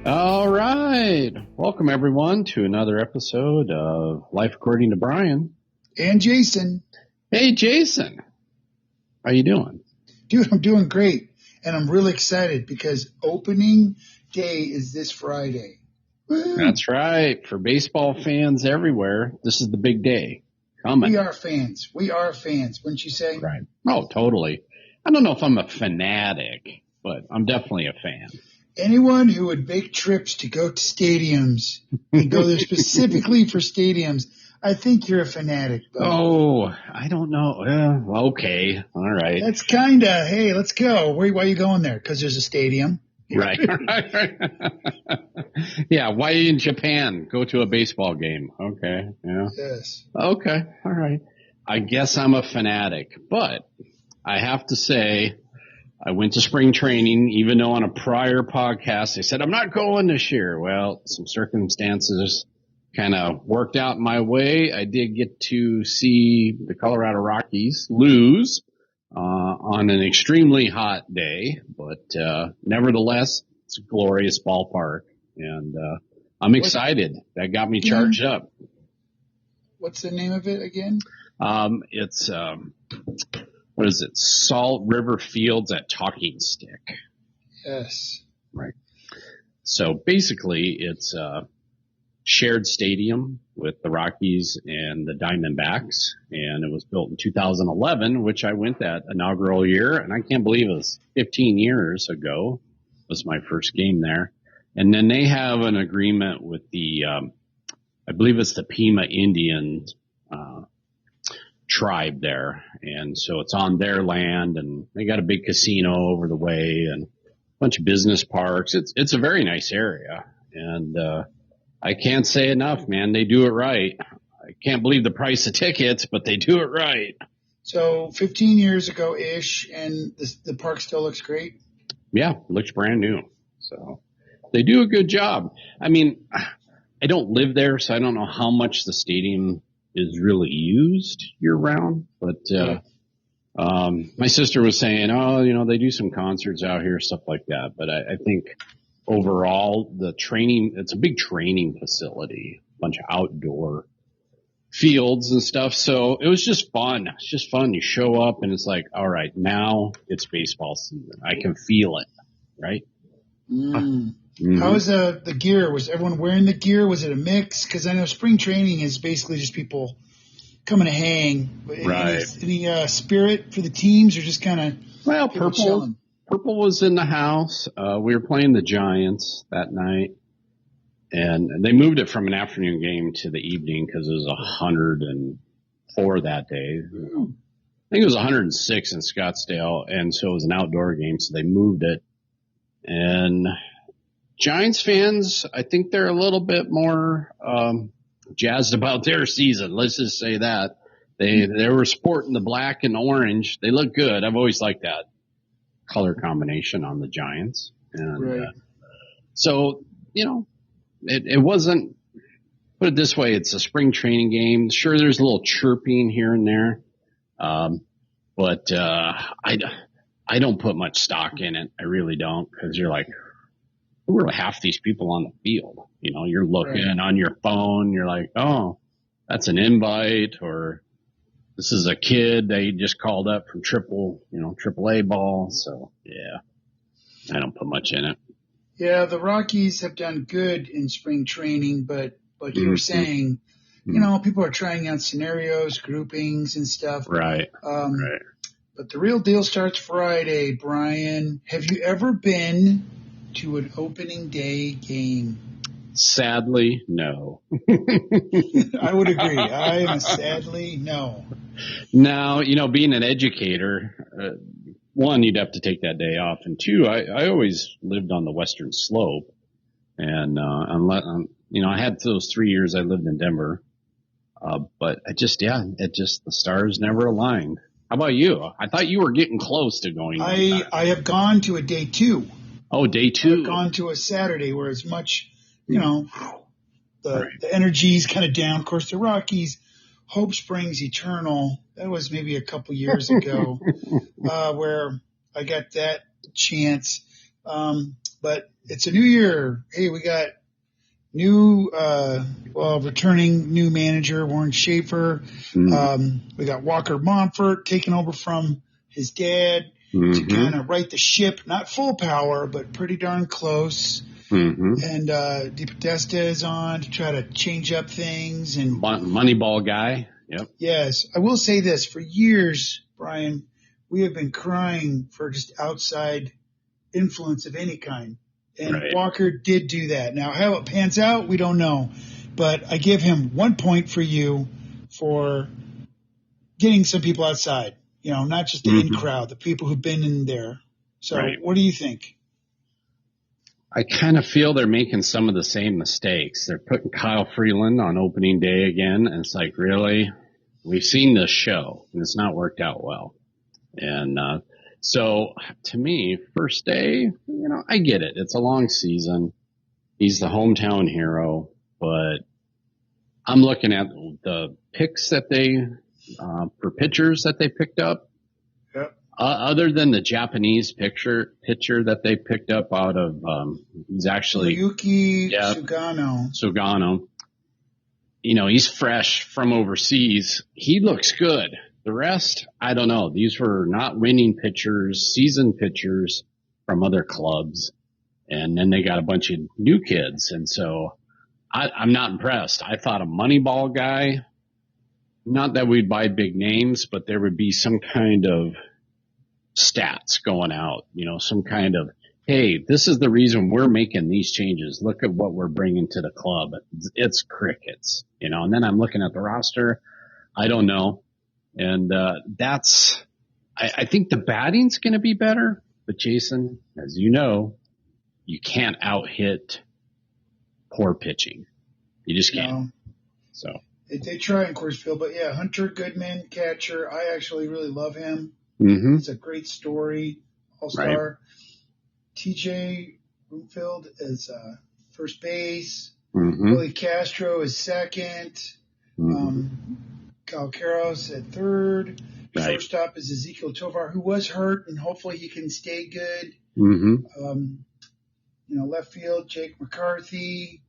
All right. Welcome, everyone, to another episode of Life According to Brian. And Jason. Hey, Jason. How you doing? Dude, I'm doing great. And I'm really excited because opening day is this Friday. Woo! That's right. For baseball fans everywhere, this is the big day coming. We are fans. Wouldn't you say? Right. Oh, totally. I don't know if I'm a fanatic, but I'm definitely a fan. Anyone who would make trips to go to stadiums and go there specifically for stadiums, I think you're a fanatic. Buddy. Oh, I don't know. Okay. All right. That's kind of, hey, let's go. Why are you going there? Because there's a stadium. Right. Yeah. Why in Japan? Go to a baseball game. Okay. Yeah. Yes. Okay. All right. I guess I'm a fanatic, but I have to say I went to spring training, even though on a prior podcast I said I'm not going this year. Well, some circumstances kind of worked out my way. I did get to see the Colorado Rockies lose on an extremely hot day, but nevertheless, it's a glorious ballpark, and I'm excited. That got me charged up. What's the name of it again? It's what is it? Salt River Fields at Talking Stick. Yes. Right. So basically, it's a shared stadium with the Rockies and the Diamondbacks, and it was built in 2011, which I went that inaugural year, and I can't believe it was 15 years ago was my first game there. And then they have an agreement with the, I believe it's the Pima Indian tribe there, and so it's on their land, and they got a big casino over the way and a bunch of business parks. It's a very nice area, and I can't say enough, man. They do it right. I can't believe the price of tickets, but they do it right. So 15 years ago-ish, and the park still looks great? Yeah, it looks brand new. So they do a good job. I mean, I don't live there, so I don't know how much the stadium is really used year-round. But my sister was saying, they do some concerts out here, stuff like that. But I think overall, the training, it's a big training facility, a bunch of outdoor fields and stuff. So it was just fun. It's just fun. You show up and it's like, all right, now it's baseball season. I can feel it, right? Mm-hmm. How was the gear? Was everyone wearing the gear? Was it a mix? Because I know spring training is basically just people coming to hang. Right. Any spirit for the teams, or just kind of Purple was in the house. We were playing the Giants that night, and they moved it from an afternoon game to the evening because it was 104 that day. I think it was 106 in Scottsdale, and so it was an outdoor game, so they moved it. And Giants fans, I think they're a little bit more jazzed about their season. Let's just say that. They were sporting the black and orange. They look good. I've always liked that color combination on the Giants. And right. So, it wasn't, put it this way, it's a spring training game. Sure, there's a little chirping here and there. But I don't put much stock in it. I really don't, because you're like, who are half these people on the field? You're looking on your phone. You're like, oh, that's an invite, or this is a kid they just called up from triple A ball. So yeah, I don't put much in it. Yeah, the Rockies have done good in spring training, but you were saying, people are trying out scenarios, groupings, and stuff. Right. Right. But the real deal starts Friday, Brian. Have you ever been to an opening day game? Sadly, no. I would agree. I am a sadly no. Now, being an educator, one, you'd have to take that day off. And two, I always lived on the western slope. And, I had those 3 years I lived in Denver. But the stars never aligned. How about you? I thought you were getting close to going. I have gone to a day two. Oh, day two. I've gone to a Saturday where it's much, the energy's kind of down. Of course, the Rockies, Hope Springs Eternal. That was maybe a couple years ago where I got that chance. But But it's a new year. Hey, we got new, returning new manager, Warren Schaefer. We got Walker Monfort taking over from his dad to kind of right the ship, not full power, but pretty darn close. And DePodesta is on to try to change up things. And Moneyball guy. Yep. Yes. I will say this. For years, Brian, we have been crying for just outside influence of any kind. And Walker did do that. Now, how it pans out, we don't know. But I give him 1 point for you for getting some people outside. You know, not just the in crowd, the people who've been in there. So what do you think? I kind of feel they're making some of the same mistakes. They're putting Kyle Freeland on opening day again. And it's like, really? We've seen this show and it's not worked out well. And, so to me, first day, I get it. It's a long season. He's the hometown hero, but I'm looking at the picks that for pitchers that they picked up. Yep. Other than the Japanese pitcher that they picked up out of, he's actually Yuki Sugano. He's fresh from overseas. He looks good. The rest, I don't know. These were not winning pitchers, seasoned pitchers from other clubs. And then they got a bunch of new kids. And so I'm not impressed. I thought a Moneyball guy, not that we'd buy big names, but there would be some kind of stats going out, some kind of, hey, this is the reason we're making these changes. Look at what we're bringing to the club. It's crickets, and then I'm looking at the roster. I don't know. And I think the batting's going to be better. But Jason, as you know, you can't out-hit poor pitching. You just can't. No. So they try in Coors Field, but yeah, Hunter Goodman, catcher. I actually really love him. It's a great story. All-star. Right. TJ Broomfield is first base. Willie Castro is second. Kyle Karros at third. Shortstop is Ezekiel Tovar, who was hurt, and hopefully he can stay good. Left field, Jake McCarthy.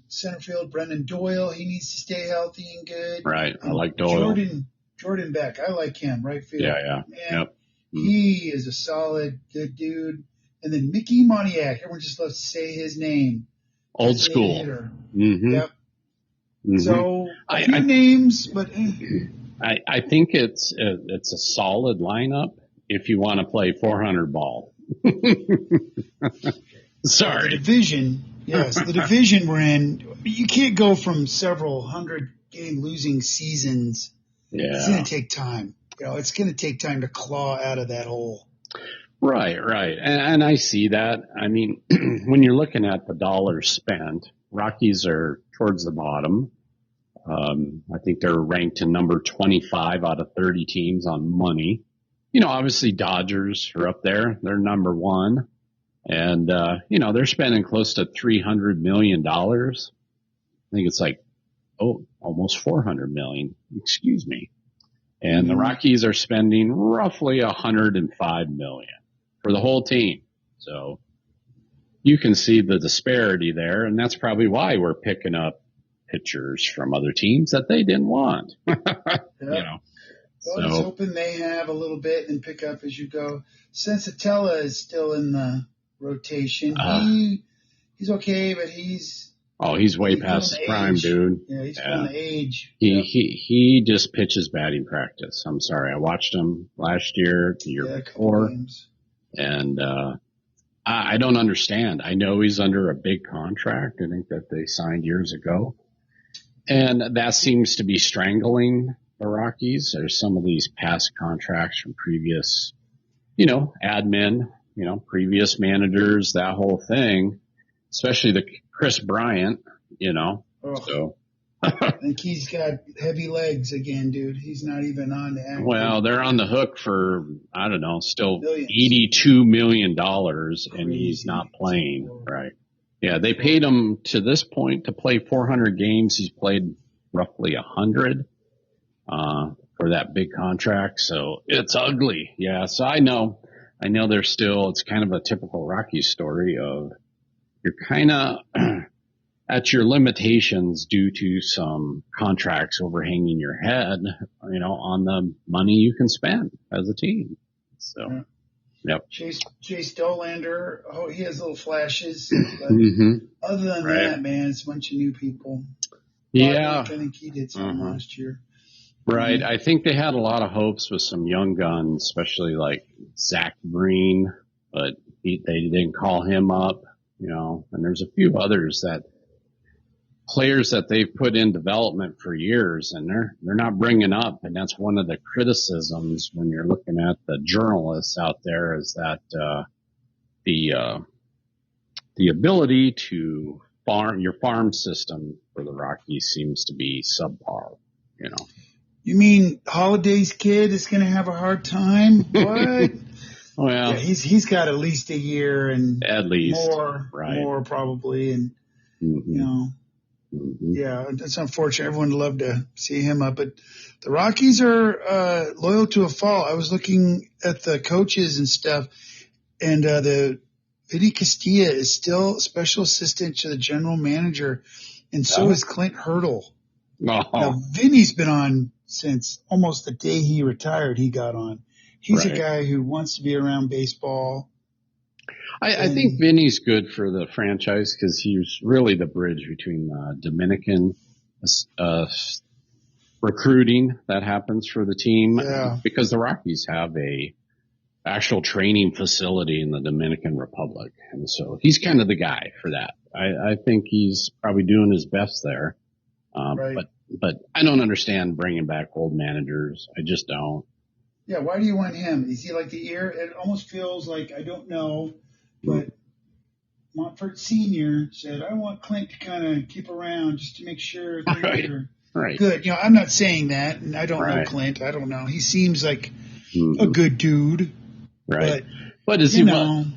Center field, Brendan Doyle. He needs to stay healthy and good. Right. I like Doyle. Jordan Beck. I like him. Right field. Yeah. Man, he is a solid, good dude. And then Mickey Moniak. Everyone just loves to say his name. Old school. Yep. So a few names, but I think it's a solid lineup if you want to play 400 ball. Sorry. The division, the division we're in, you can't go from several 100-game losing seasons. Yeah. It's going to take time. It's going to take time to claw out of that hole. Right. And I see that. I mean, when you're looking at the dollars spent, Rockies are towards the bottom. I think they're ranked to number 25 out of 30 teams on money. Obviously Dodgers are up there. They're number one. And, they're spending close to $300 million. I think it's like, almost $400 million. Excuse me. And the Rockies are spending roughly $105 million for the whole team. So you can see the disparity there. And that's probably why we're picking up pitchers from other teams that they didn't want. Well, I was hoping they have a little bit and pick up as you go. Sensatella is still in the rotation. He's okay, but he's way past his prime, dude. Yeah, he's from the age. He just pitches batting practice. I'm sorry. I watched him last year, the year before. And I don't understand. I know he's under a big contract. I think that they signed years ago. And that seems to be strangling the Rockies. There's some of these past contracts from previous, admin, previous managers, that whole thing, especially the Chris Bryant, so. I think he's got heavy legs again, dude. He's not even on the active. Well, they're on the hook for, I don't know, still Millions. $82 million, and he's not playing. Right. Yeah, they paid him to this point to play 400 games. He's played roughly 100 for that big contract. So it's ugly. Yeah, so I know I know it's kind of a typical Rockies story of you're kind of at your limitations due to some contracts overhanging your head, on the money you can spend as a team. So, yeah. Yep. Chase Dollander, he has little flashes, but other than that, man, it's a bunch of new people. Yeah. I think he did something last year. Right. I think they had a lot of hopes with some young guns, especially like Zach Green, but they didn't call him up, and there's a few others players that they've put in development for years and they're not bringing up. And that's one of the criticisms when you're looking at the journalists out there is that, the ability to your farm system for the Rockies seems to be subpar, You mean Holiday's kid is going to have a hard time? What? Well, yeah, he's got at least a year and at least more probably. And, yeah, that's unfortunate. Everyone would love to see him up, but the Rockies are, loyal to a fault. I was looking at the coaches and stuff, and, the Vinny Castilla is still special assistant to the general manager, and so is Clint Hurdle. Now, Vinny's been on since almost the day he retired. He got on. He's a guy who wants to be around baseball. I think Vinny's good for the franchise because he's really the bridge between Dominican recruiting that happens for the team. Yeah. Because the Rockies have a actual training facility in the Dominican Republic, and so he's kind of the guy for that. I think he's probably doing his best there. But I don't understand bringing back old managers. I just don't. Yeah, why do you want him? Is he like the ear? It almost feels like, I don't know, but Montfort Sr. said, I want Clint to kind of keep around just to make sure things are good. I'm not saying that, and I don't know Clint. I don't know. He seems like a good dude. Right. But is he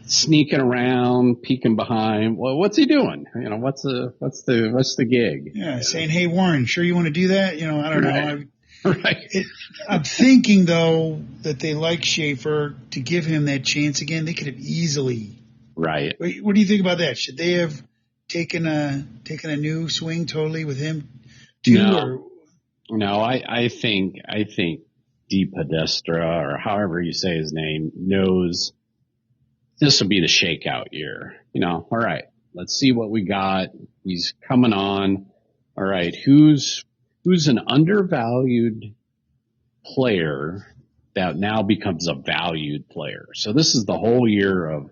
sneaking around, peeking behind? Well, what's he doing? What's the gig? Yeah, saying, "Hey, Warren, sure you want to do that?" I don't know. Right. I'm thinking though that they like Schaefer to give him that chance again. They could have easily. Right. What do you think about that? Should they have taken a new swing totally with him too? No, I think De Podestra, or however you say his name, knows this will be the shakeout year. All right, let's see what we got. He's coming on. All right, who's an undervalued player that now becomes a valued player? So this is the whole year of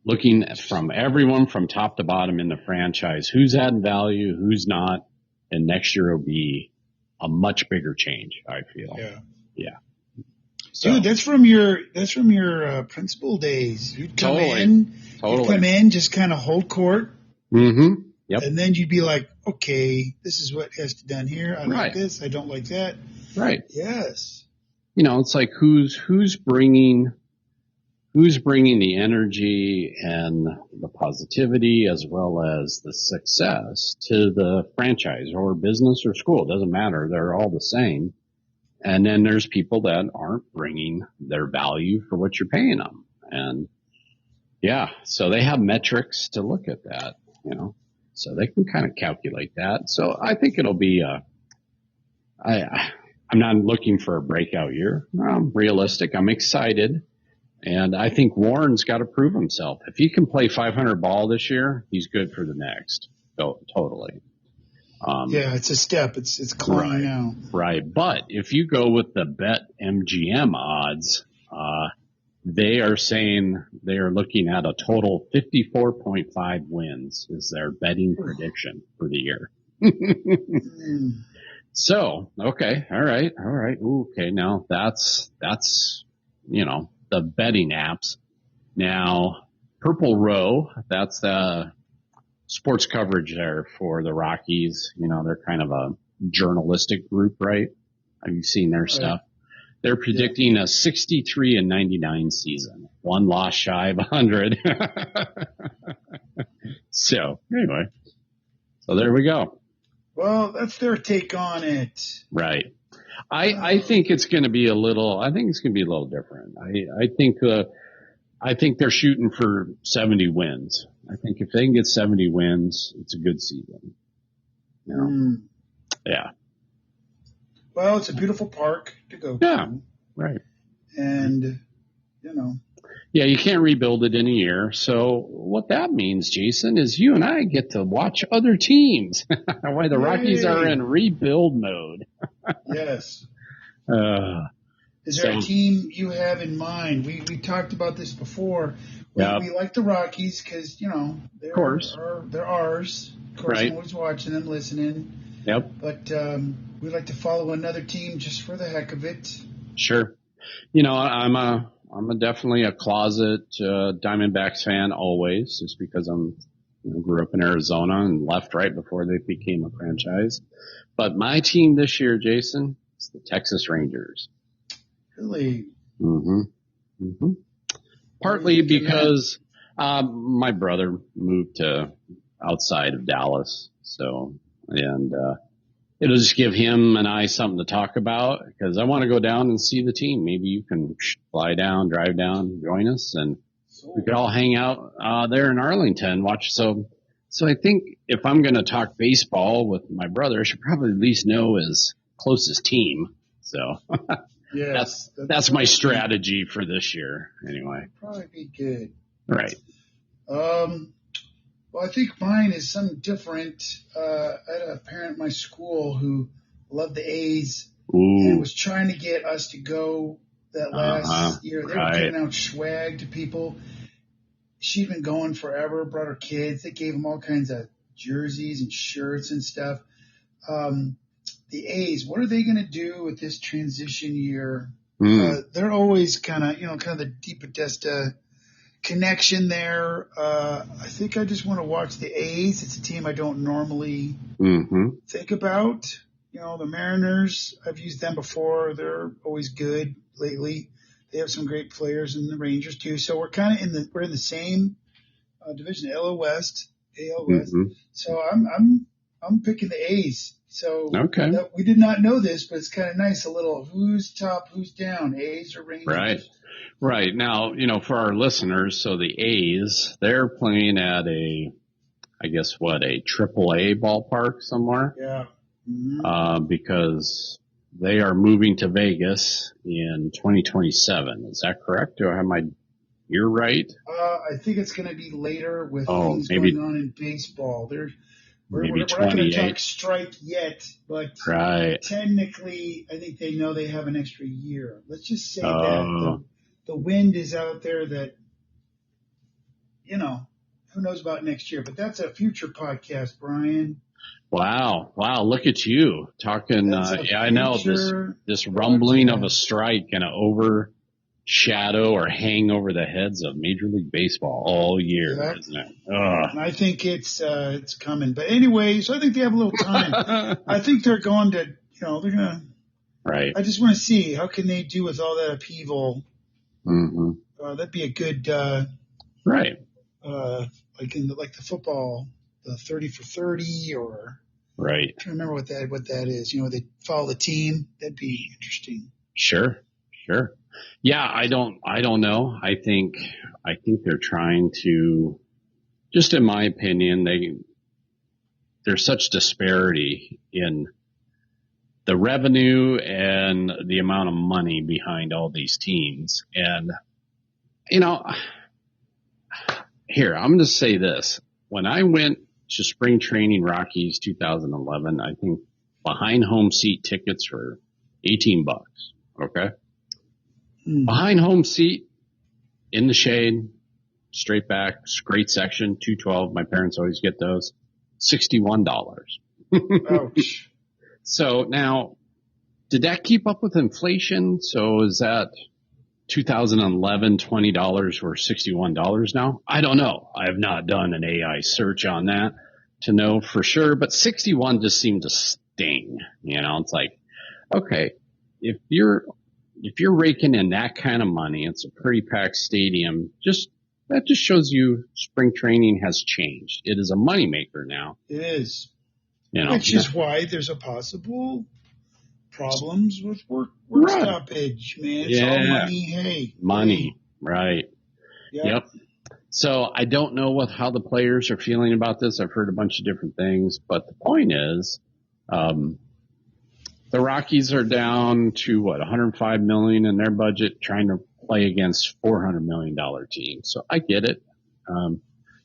looking from everyone from top to bottom in the franchise, who's adding value, who's not, and next year will be a much bigger change, I feel. Yeah. So, dude, that's from your principal days. You'd come in, just kind of hold court. Mm-hmm. Yep. And then you'd be like, okay, this is what has to be done here. I like this. I don't like that. Right. Yes. It's like who's bringing the energy and the positivity as well as the success to the franchise or business or school. It doesn't matter. They're all the same. And then there's people that aren't bringing their value for what you're paying them. And so they have metrics to look at that, so they can kind of calculate that. So I think it'll be I'm not looking for a breakout year. I'm realistic. I'm excited. And I think Warren's got to prove himself. If he can play 500 ball this year, he's good for the next. Totally. It's a step. It's climbing now. Right. But if you go with the Bet MGM odds, they are saying they are looking at a total 54.5 wins is their betting prediction for the year. So, okay. All right. Okay. Now that's, the betting apps. Now, Purple Row, that's the sports coverage there for the Rockies. They're kind of a journalistic group, right? Have you seen their stuff? They're predicting a 63-99 season, one loss shy of 100. So anyway, so there we go. Well, that's their take on it. Right. I think it's going to be a little different. I think I think they're shooting for 70 wins. I think if they can get 70 wins, it's a good season. You know? Yeah. Well, it's a beautiful park to go Yeah, to. right. And, you know. Yeah, you can't rebuild it in a year. So what that means, Jason, is you and I get to watch other teams. Why the Rockies are in rebuild mode. Yes. Is So, there a team you have in mind? We talked about this before. We like the Rockies because, you know, they're ours. Of course, I'm always watching them, listening. Yep. But we like to follow another team just for the heck of it. Sure. You know, I'm definitely a closet Diamondbacks fan always, just because grew up in Arizona and left right before they became a franchise. But my team this year, Jason, is the Texas Rangers. Really? Mm-hmm. Partly because my brother moved to outside of Dallas, and it'll just give him and I something to talk about because I want to go down and see the team. Maybe you can fly down, drive down, join us, and we could all hang out there in Arlington, watch. So I think if I'm going to talk baseball with my brother, I should probably at least know his closest team. So yes, that's my strategy for this year anyway. Probably be good. Right. Well, I think mine is something different. I had a parent at my school who loved the A's and was trying to get us to go that last year. They were giving out swag to people. She'd been going forever, brought her kids. They gave them all kinds of jerseys and shirts and stuff. The A's, what are they going to do with this transition year? They're always kind of the Deep Podesta connection there. I think I just want to watch the A's. It's a team I don't normally think about. You know, the Mariners, I've used them before. They're always good lately. They have some great players, and the Rangers too. So we're kind of we're in the same division, AL West. So I'm picking the A's. So we did not know this, but it's kind of nice. A little who's top, who's down, A's or Rangers. Right. Now, you know, for our listeners, so the A's, they're playing at a triple A ballpark somewhere. Yeah. Because they are moving to Vegas in 2027. Is that correct? Do I have my year right? I think it's going to be later with things going on in baseball. We're not going to talk strike yet, but technically, I think they know they have an extra year. Let's just say that the wind is out there that, you know, who knows about next year. But that's a future podcast, Brian. Wow. Look at you talking. I know this rumbling of a strike going to overshadow or hang over the heads of Major League Baseball all year, isn't it? And I think it's coming. But anyway, so I think they have a little time. I think they're going to, they're going to. Right. I just want to see how can they do with all that upheaval. That'd be a good. Right. Like the football, the 30 for 30 or. Right. I can't remember what that is. You know, they follow the team. That'd be interesting. Sure. Yeah, I don't know. I think they're trying to, just in my opinion, there's such disparity in the revenue and the amount of money behind all these teams. And, you know, here, I'm going to say this. When I went to spring training Rockies 2011, I think behind home seat tickets were $18. Okay. Behind home seat in the shade, straight back, great section, 212. My parents always get those. $61. Ouch. So now, did that keep up with inflation? So is that 2011, $20 or $61 now? I don't know. I have not done an AI search on that to know for sure, but 61 just seemed to sting. You know, it's like, okay, if you're raking in that kind of money, it's a pretty packed stadium. That just shows you spring training has changed. It is a moneymaker now. It is. You know, which is why there's a possible problems with work stoppage, man. It's all money. Hey. Money. Right. Yep. So I don't know how the players are feeling about this. I've heard a bunch of different things, but the point is, the Rockies are down to $105 million in their budget, trying to play against $400 million teams. So I get it.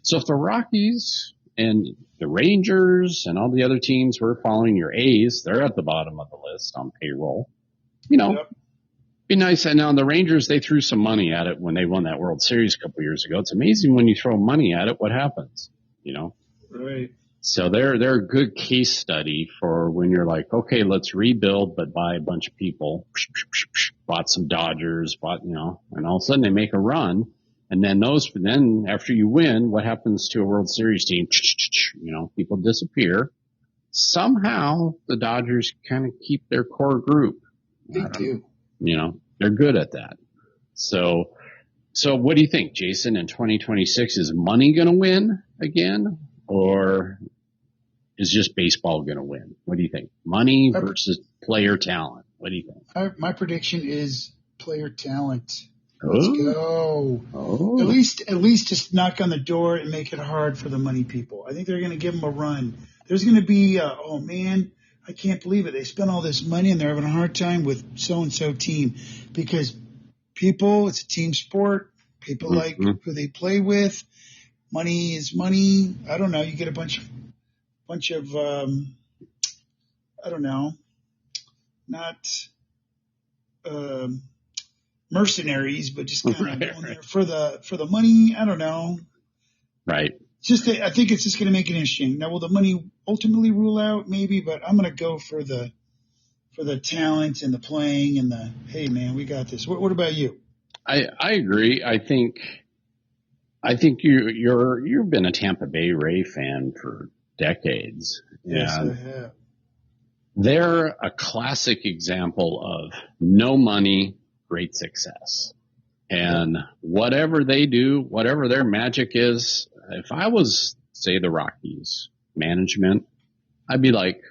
So if the Rockies and the Rangers and all the other teams were following your A's, they're at the bottom of the list on payroll. Yep. Be nice. And now the Rangers, they threw some money at it when they won that World Series a couple years ago. It's amazing when you throw money at it, what happens, Right. So they're a good case study for when you're like, okay, let's rebuild, but buy a bunch of people, bought some Dodgers, and all of a sudden they make a run. And then after you win, what happens to a World Series team? People disappear. Somehow the Dodgers kind of keep their core group. They do. They're good at that. So what do you think, Jason, in 2026? Is money going to win again, or is just baseball going to win? What do you think? Money versus player talent. What do you think? My prediction is player talent. Let's go. At least just knock on the door and make it hard for the money people. I think they're going to give them a run. There's going to be, oh man, I can't believe it. They spent all this money and they're having a hard time with so-and-so team, because people, it's a team sport. People like who they play with. Money is money. I don't know. You get a bunch of I don't know, not mercenaries, but just kind of going there for the money. I don't know. Right. I think it's just going to make it interesting. Now, will the money ultimately rule out? Maybe, but I'm going to go for the talent and the playing and the, hey man, we got this. What about you? I agree. I think you've been a Tampa Bay Ray fan for decades. Yes, I have. They're a classic example of no money, great success. And whatever they do, whatever their magic is, if I was, say, the Rockies management, I'd be like,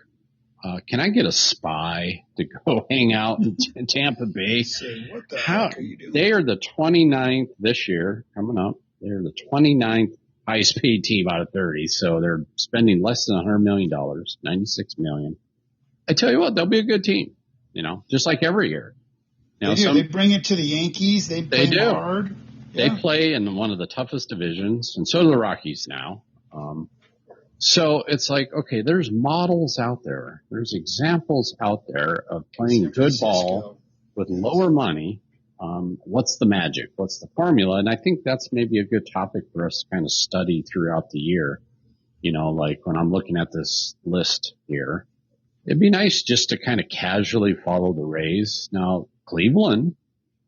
can I get a spy to go hang out in Tampa Bay? Say, what the heck are you doing? They are the 29th this year, coming up. They're the 29th highest paid team out of 30. So they're spending less than $100 million, $96 million. I tell you what, they'll be a good team, just like every year. They bring it to the Yankees. They play hard. They play in one of the toughest divisions, and so do the Rockies now. So it's like, okay, there's models out there. There's examples out there of playing good ball with lower money. What's the magic? What's the formula? And I think that's maybe a good topic for us to kind of study throughout the year. Like when I'm looking at this list here, it'd be nice just to kind of casually follow the Rays. Now, Cleveland,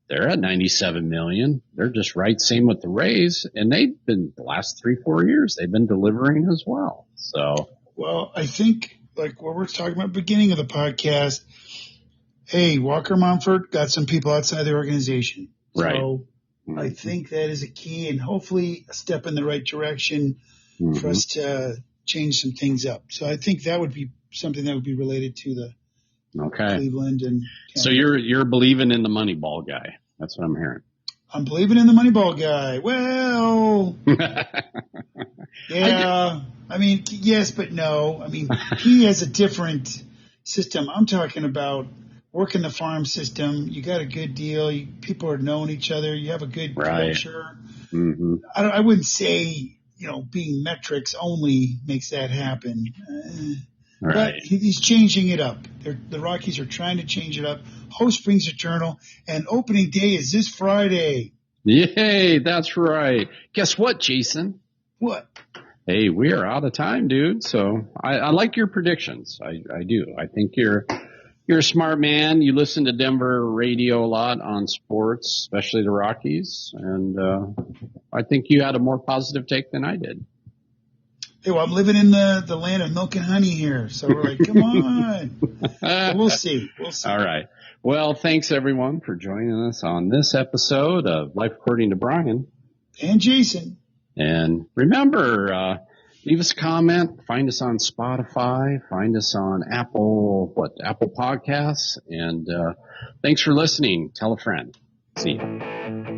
they're at $97 million. They're just right, same with the Rays, and they've been the last 3-4 years, they've been delivering as well. So, well, I think like what we're talking about at the beginning of the podcast, hey, Walker Mumford got some people outside the organization. Right. So I think that is a key and hopefully a step in the right direction for us to change some things up. So I think that would be something that would be related to the Cleveland and Canada. So you're believing in the Moneyball guy. That's what I'm hearing. I'm believing in the Moneyball guy. Well, yeah. I mean, yes, but no. I mean, he has a different system. I'm talking about working the farm system. You got a good deal. People are knowing each other. You have a good culture. Mm-hmm. I wouldn't say, being metrics only makes that happen. But he's changing it up. The Rockies are trying to change it up. Host brings eternal, and opening day is this Friday. Yay, that's right. Guess what, Jason? What? Hey, we are out of time, dude. So I like your predictions. I do. I think you're a smart man. You listen to Denver radio a lot on sports, especially the Rockies, and I think you had a more positive take than I did. Hey, well, I'm living in the land of milk and honey here, so we're like, come on. So we'll see. All right. Well, thanks, everyone, for joining us on this episode of Life According to Brian. And Jason. And remember, leave us a comment. Find us on Spotify. Find us on Apple Podcasts. And thanks for listening. Tell a friend. See you.